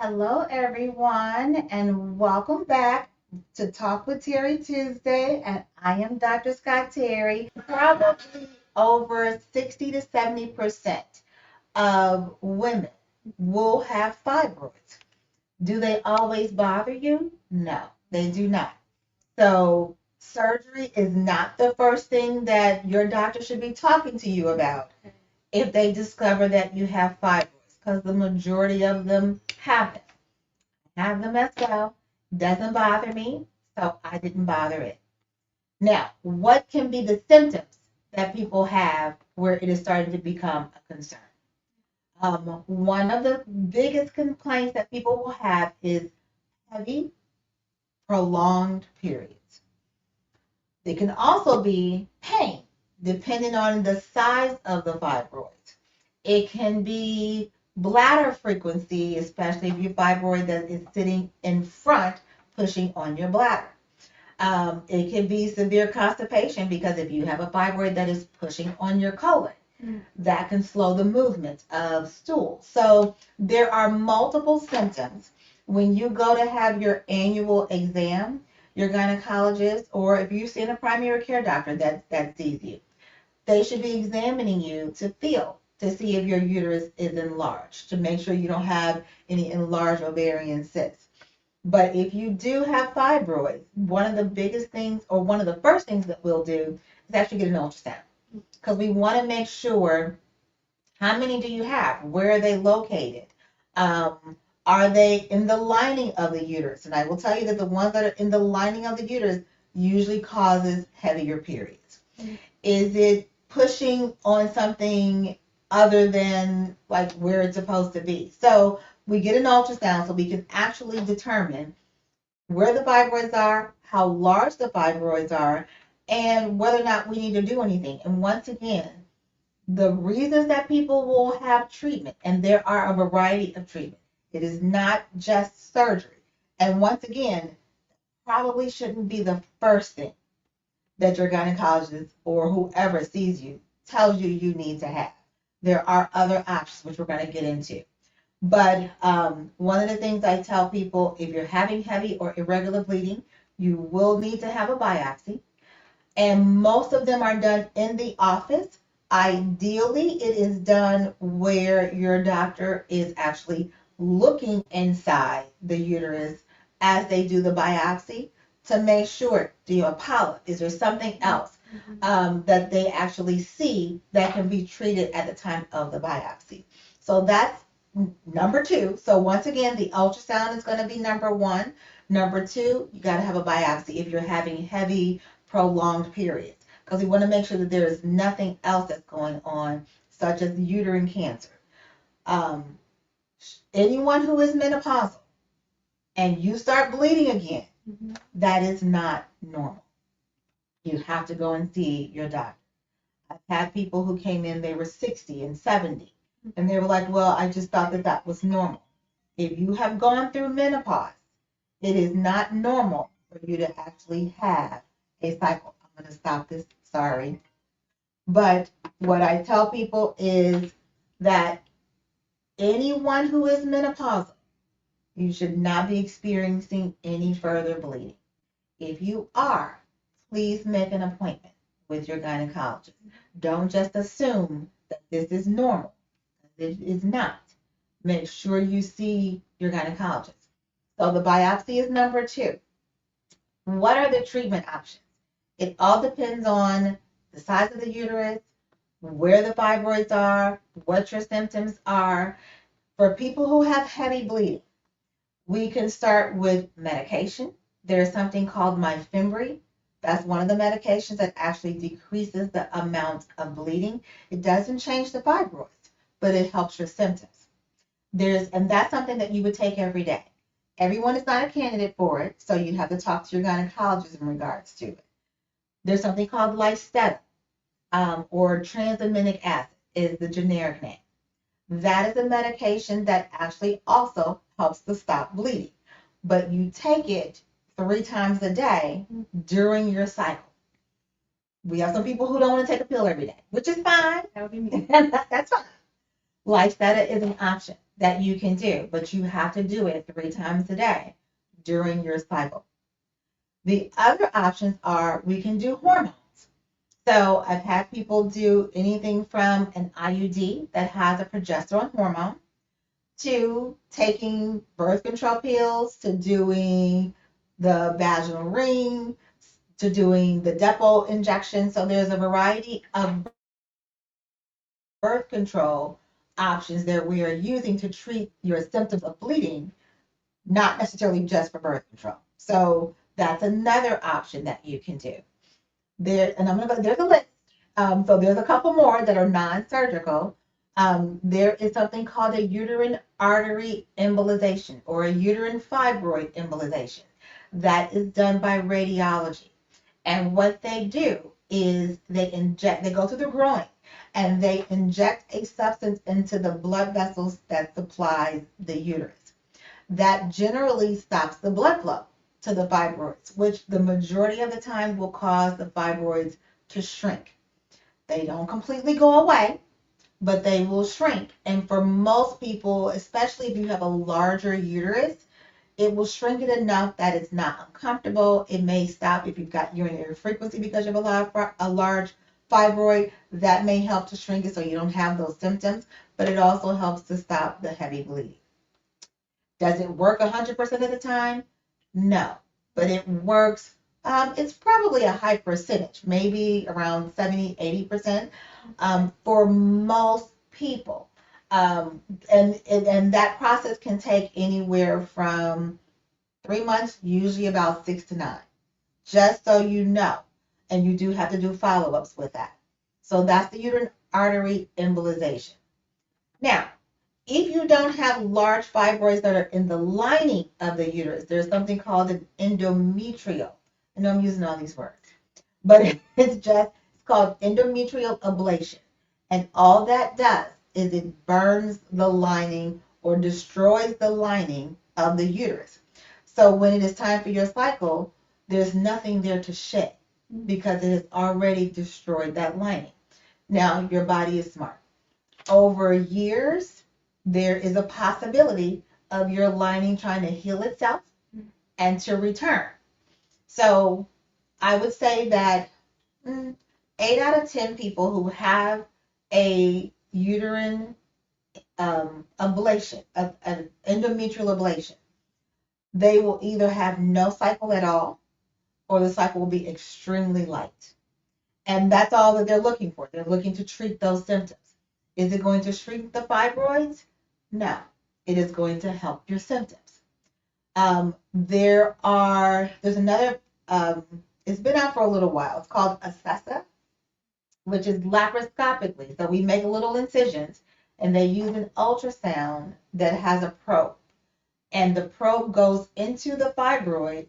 Hello, everyone, and welcome back to Talk with Terry Tuesday. And I am Dr. Scott Terry. Probably over 60 to 70% of women will have fibroids. Do they always bother you? No, they do not. So, surgery is not the first thing that your doctor should be talking to you about if they discover that you have fibroids, because the majority of them have them. Have them as well. Doesn't bother me, so I didn't bother it. Now, what can be the symptoms that people have where it is starting to become a concern? One of the biggest complaints that people will have is heavy, prolonged periods. It can also be pain, depending on the size of the fibroids. It can be bladder frequency, especially if your fibroid that is sitting in front, pushing on your bladder. It can be severe constipation because if you have a fibroid that is pushing on your colon, that can slow the movement of stool. So there are multiple symptoms. When you go to have your annual exam, your gynecologist, or if you're seeing a primary care doctor that sees you, they should be examining you to feel to see if your uterus is enlarged, to make sure you don't have any enlarged ovarian cysts. But if you do have fibroids, one of the biggest things, or one of the first things that we'll do is actually get an ultrasound, because we want to make sure how many do you have? Where are they located? Are they in the lining of the uterus? And I will tell you that the ones that are in the lining of the uterus usually causes heavier periods. Is it pushing on something other than like where it's supposed to be? So we get an ultrasound so we can actually determine where the fibroids are, how large the fibroids are, and whether or not we need to do anything. And once again, the reasons that people will have treatment, and there are a variety of treatment. It is not just surgery. And once again, probably shouldn't be the first thing that your gynecologist or whoever sees you tells you you need to have. There are other options, which we're going to get into. But one of the things I tell people, if you're having heavy or irregular bleeding, you will need to have a biopsy. And most of them are done in the office. Ideally, it is done where your doctor is actually looking inside the uterus as they do the biopsy to make sure, do you have a polyp? Is there something else that they actually see that can be treated at the time of the biopsy? So that's number two. So once again, the ultrasound is going to be number one. Number two, you got to have a biopsy if you're having heavy, prolonged periods, because we want to make sure that there is nothing else that's going on, such as uterine cancer. Um, Anyone who is menopausal and you start bleeding again, that is not normal. You have to go and see your doctor. I've had people who came in, they were 60 and 70, and they were like, well, I just thought that that was normal. If you have gone through menopause, it is not normal for you to actually have a cycle. I'm going to stop this, sorry. But what I tell people is that anyone who is menopausal, you should not be experiencing any further bleeding. If you are, please make an appointment with your gynecologist. Don't just assume that this is normal. It is not. Make sure you see your gynecologist. So the biopsy is number two. What are the treatment options? It all depends on the size of the uterus, where the fibroids are, what your symptoms are. For people who have heavy bleeding, we can start with medication. There's something called myfembree. That's one of the medications that actually decreases the amount of bleeding. It doesn't change the fibroids, but it helps your symptoms. And that's something that you would take every day. Everyone is not a candidate for it, so you have to talk to your gynecologist in regards to it. There's something called Lystet, or tranexamic acid is the generic name. That is a medication that actually also helps to stop bleeding, but you take it 3 times a day during your cycle. We have some people who don't want to take a pill every day, which is fine. That would be me. That's fine. Lice is an option that you can do, but you have to do it 3 times a day during your cycle. The other options are we can do hormones. So I've had people do anything from an IUD that has a progesterone hormone to taking birth control pills to doing the vaginal ring to doing the depot injection. So there's a variety of birth control options that we are using to treat your symptoms of bleeding, not necessarily just for birth control. So that's another option that you can do. There, and I'm gonna go, there's a list. So there's a couple more that are non-surgical. There is something called a uterine artery embolization or a uterine fibroid embolization that is done by radiology. And what they do is they go through the groin and they inject a substance into the blood vessels that supplies the uterus. That generally stops the blood flow to the fibroids, which the majority of the time will cause the fibroids to shrink. They don't completely go away, but they will shrink. And for most people, especially if you have a larger uterus, it will shrink it enough that it's not uncomfortable. It may stop if you've got urinary frequency because you have a large fibroid. That may help to shrink it so you don't have those symptoms, but it also helps to stop the heavy bleeding. Does it work 100% of the time? No, but it works. It's probably a high percentage, maybe around 70, 80% for most people. And that process can take anywhere from 3 months, usually about 6 to 9, just so you know. And you do have to do follow-ups with that. So that's the uterine artery embolization. Now, if you don't have large fibroids that are in the lining of the uterus, there's something called an endometrial. I know I'm using all these words, but it's called endometrial ablation. And all that does is it burns the lining or destroys the lining of the uterus. So when it is time for your cycle, there's nothing there to shed because it has already destroyed that lining. Now, your body is smart. Over years, there is a possibility of your lining trying to heal itself and to return. So I would say that 8 out of 10 people who have a uterine ablation, an endometrial ablation, they will either have no cycle at all or the cycle will be extremely light. And that's all that they're looking for. They're looking to treat those symptoms. Is it going to shrink the fibroids? No, it is going to help your symptoms. There's another, it's been out for a little while. It's called Acessa, which is laparoscopically. So we make little incisions and they use an ultrasound that has a probe. And the probe goes into the fibroid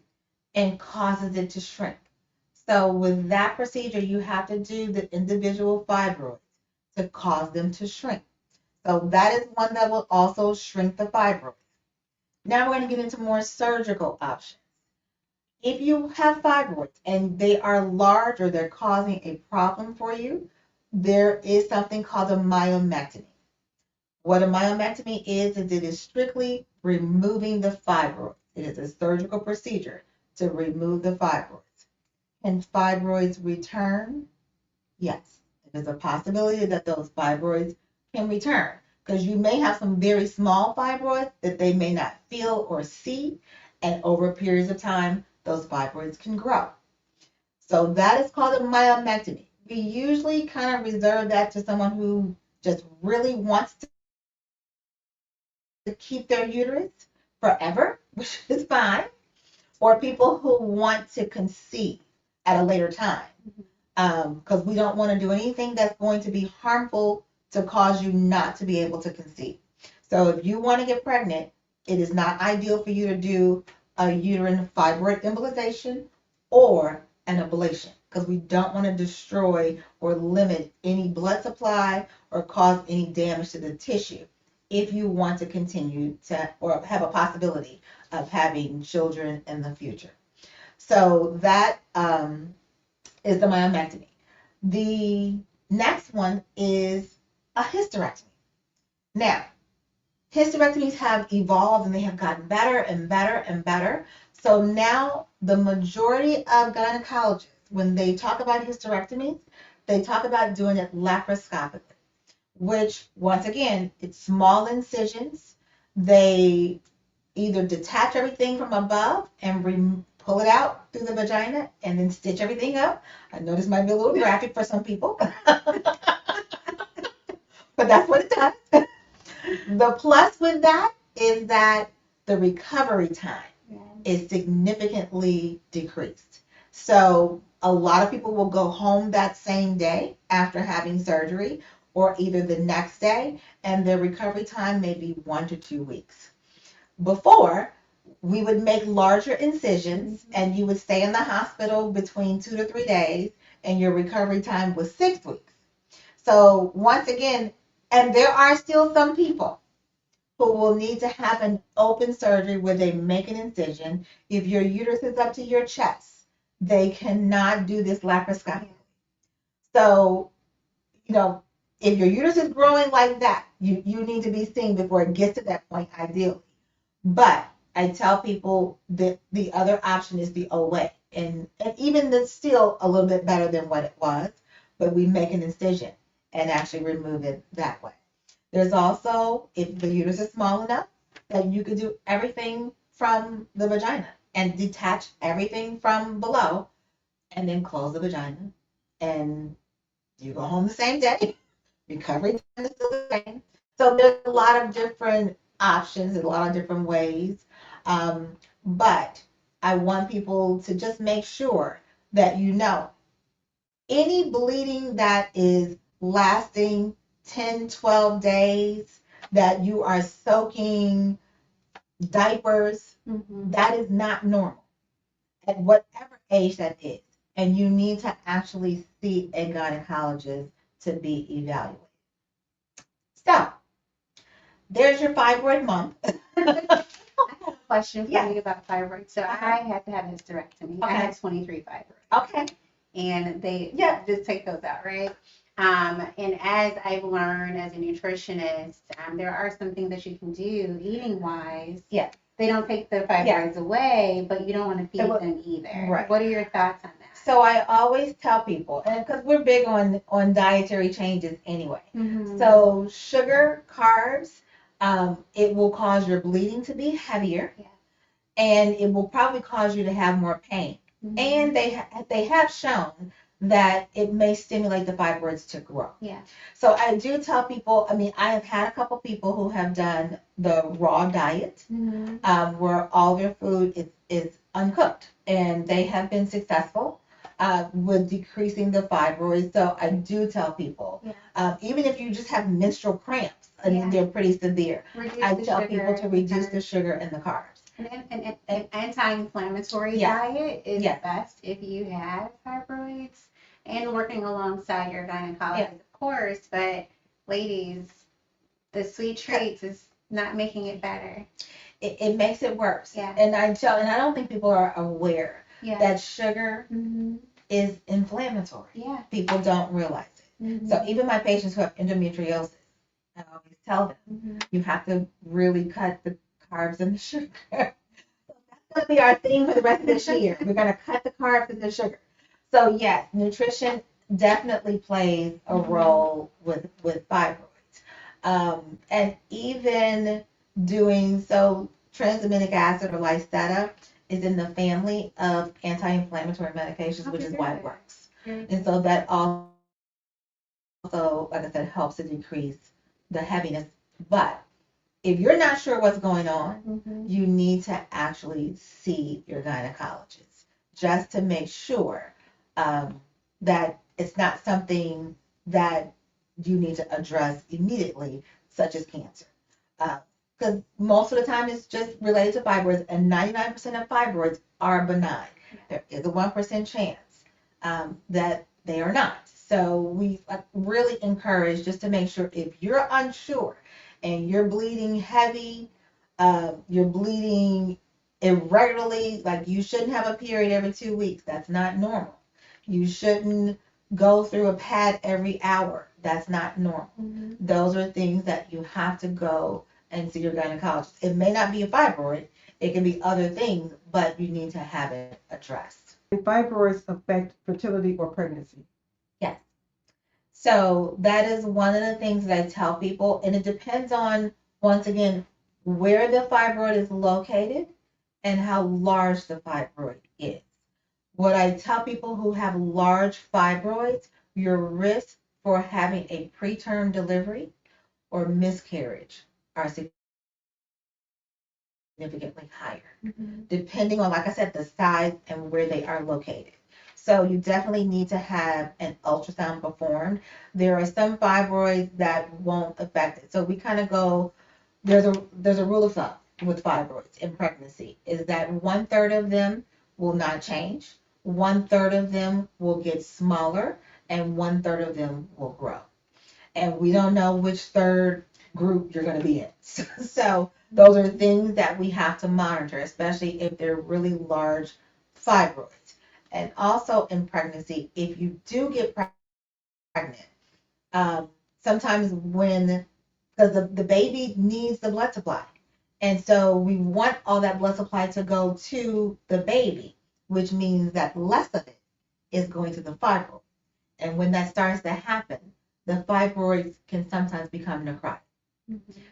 and causes it to shrink. So with that procedure, you have to do the individual fibroids to cause them to shrink. So that is one that will also shrink the fibroids. Now we're going to get into more surgical options. If you have fibroids and they are large or they're causing a problem for you, there is something called a myomectomy. What a myomectomy is it is strictly removing the fibroids. It is a surgical procedure to remove the fibroids. Can fibroids return? Yes, there's a possibility that those fibroids can return because you may have some very small fibroids that they may not feel or see, and over periods of time, those fibroids can grow. So that is called a myomectomy. We usually kind of reserve that to someone who just really wants to keep their uterus forever, which is fine, or people who want to conceive at a later time. Because we don't want to do anything that's going to be harmful to cause you not to be able to conceive. So if you want to get pregnant, it is not ideal for you to do a uterine fibroid embolization or an ablation because we don't want to destroy or limit any blood supply or cause any damage to the tissue if you want to continue to or have a possibility of having children in the future. So that is the myomectomy. The next one is a hysterectomy. Now, hysterectomies have evolved and they have gotten better and better and better. So now the majority of gynecologists, when they talk about hysterectomies, they talk about doing it laparoscopically, which once again, it's small incisions. They either detach everything from above and pull it out through the vagina and then stitch everything up. I know this might be a little graphic for some people, but that's what it does. The plus with that is that the recovery time is significantly decreased. So a lot of people will go home that same day after having surgery or either the next day, and their recovery time may be 1 to 2 weeks. Before, we would make larger incisions and you would stay in the hospital between 2 to 3 days, and your recovery time was 6 weeks. So once again, and there are still some people who will need to have an open surgery where they make an incision. If your uterus is up to your chest, they cannot do this laparoscopy. So, if your uterus is growing like that, you need to be seen before it gets to that point, ideally. But I tell people that the other option is the OA. And even that's still a little bit better than what it was, but we make an incision and actually remove it that way. There's also, if the uterus is small enough, that you could do everything from the vagina and detach everything from below and then close the vagina. And you go home the same day. Recovery time is still the same. So there's a lot of different options and a lot of different ways. But I want people to just make sure that any bleeding that is lasting 10, 12 days, that you are soaking diapers, that is not normal at whatever age that is. And you need to actually see a gynecologist to be evaluated. So, there's your fibroid month. I have a question for Yeah. you about fibroids. So I had to have a hysterectomy. I Okay. had 23 fibroids. Okay. And they Yeah. just take those out, right? And as I've learned as a nutritionist, there are some things that you can do eating wise. Yeah. They don't take the fibroids away, but you don't want to feed them either. Right. What are your thoughts on that? So I always tell people, and because we're big on dietary changes anyway. So sugar, carbs, it will cause your bleeding to be heavier, and it will probably cause you to have more pain. And they have shown that it may stimulate the fibroids to grow. Yeah. So I do tell people, I have had a couple people who have done the raw diet, where all their food is uncooked, and they have been successful with decreasing the fibroids. So I do tell people, even if you just have menstrual cramps and they're pretty severe, I tell people to reduce the sugar and the carbs. An anti-inflammatory diet is best if you have fibroids, and working alongside your gynecologist, of course. But ladies, the sweet treats is not making it better. It makes it worse. And I don't think people are aware that sugar is inflammatory. People don't realize it. So even my patients who have endometriosis, I always tell them, you have to really cut the carbs and the sugar. That's going to be our theme for the rest of this year. We're going to cut the carbs and the sugar. So yes, nutrition definitely plays a role with fibroids. And even doing so, tranexamic acid or Lyseta is in the family of anti-inflammatory medications, which is why it works. And so that also, like I said, helps to decrease the heaviness. But if you're not sure what's going on, you need to actually see your gynecologist just to make sure that it's not something that you need to address immediately, such as cancer. Because most of the time it's just related to fibroids, and 99% of fibroids are benign. There is a 1% chance that they are not. So we really encourage just to make sure, if you're unsure and you're bleeding heavy, you're bleeding irregularly, like you shouldn't have a period every 2 weeks. That's not normal. You shouldn't go through a pad every hour. That's not normal. Mm-hmm. Those are things that you have to go and see your gynecologist. It may not be a fibroid, it can be other things, but you need to have it addressed. Can fibroids affect fertility or pregnancy? Yes. So that is one of the things that I tell people, and it depends on, once again, where the fibroid is located and how large the fibroid is. What I tell people who have large fibroids, your risk for having a preterm delivery or miscarriage are significantly higher, depending on, like I said, the size and where they are located. So you definitely need to have an ultrasound performed. There are some fibroids that won't affect it. So we kind of go, there's a rule of thumb with fibroids in pregnancy, is that 1/3 of them will not change, 1/3 of them will get smaller, and 1/3 of them will grow. And we don't know which third group you're going to be in. So those are things that we have to monitor, especially if they're really large fibroids. And also in pregnancy, if you do get pregnant, sometimes because the baby needs the blood supply. And so we want all that blood supply to go to the baby, which means that less of it is going to the fibroid. And when that starts to happen, the fibroids can sometimes become necrotic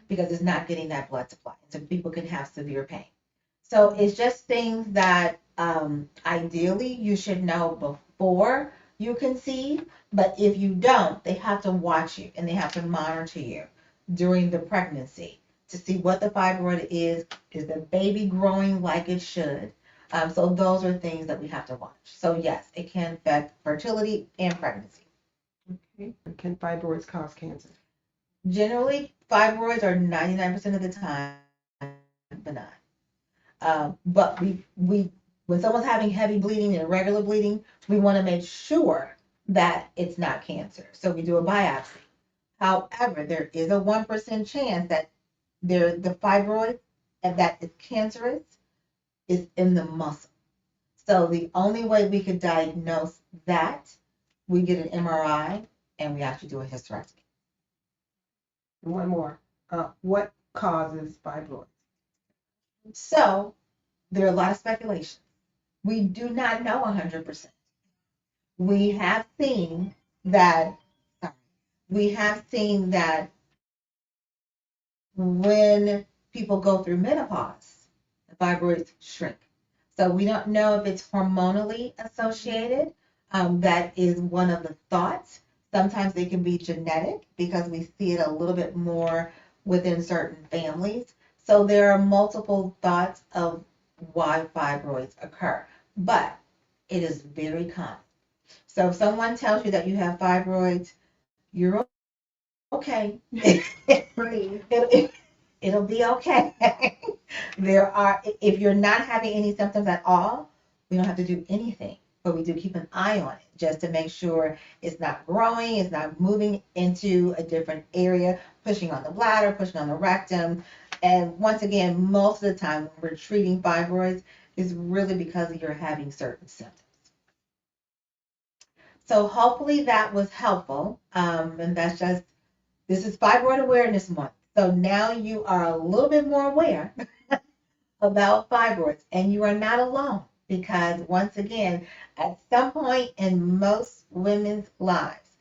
because it's not getting that blood supply. So people can have severe pain. So it's just things that ideally you should know before you conceive, but if you don't, they have to watch you and they have to monitor you during the pregnancy to see what the fibroid is the baby growing like it should? So those are things that we have to watch. So yes, it can affect fertility and pregnancy. Okay. Can fibroids cause cancer? Generally, fibroids are 99% of the time benign. But we when someone's having heavy bleeding and irregular bleeding, we want to make sure that it's not cancer. So we do a biopsy. However, there is a 1% chance that the fibroid and that is cancerous is in the muscle. So the only way we could diagnose that, we get an MRI and we actually do a hysterectomy. And one more. What causes fibroids? So there are a lot of speculations. We do not know 100%. We have seen that when people go through menopause, the fibroids shrink. So we don't know if it's hormonally associated. That is one of the thoughts. Sometimes they can be genetic because we see it a little bit more within certain families. So there are multiple thoughts of why fibroids occur, but it is very common. So if someone tells you that you have fibroids, you're okay. It'll be okay. If you're not having any symptoms at all, we don't have to do anything, but we do keep an eye on it just to make sure it's not growing, it's not moving into a different area, pushing on the bladder, pushing on the rectum. And once again, most of the time when we're treating fibroids, it's really because you're having certain symptoms. So hopefully that was helpful. And this is Fibroid Awareness Month. So now you are a little bit more aware about fibroids, and you are not alone because once again, at some point in most women's lives,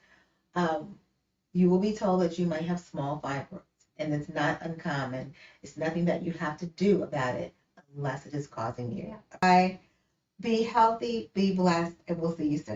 you will be told that you might have small fibroids, and it's not uncommon. It's nothing that you have to do about it unless it is causing you. Bye. Be healthy, be blessed, and we'll see you soon.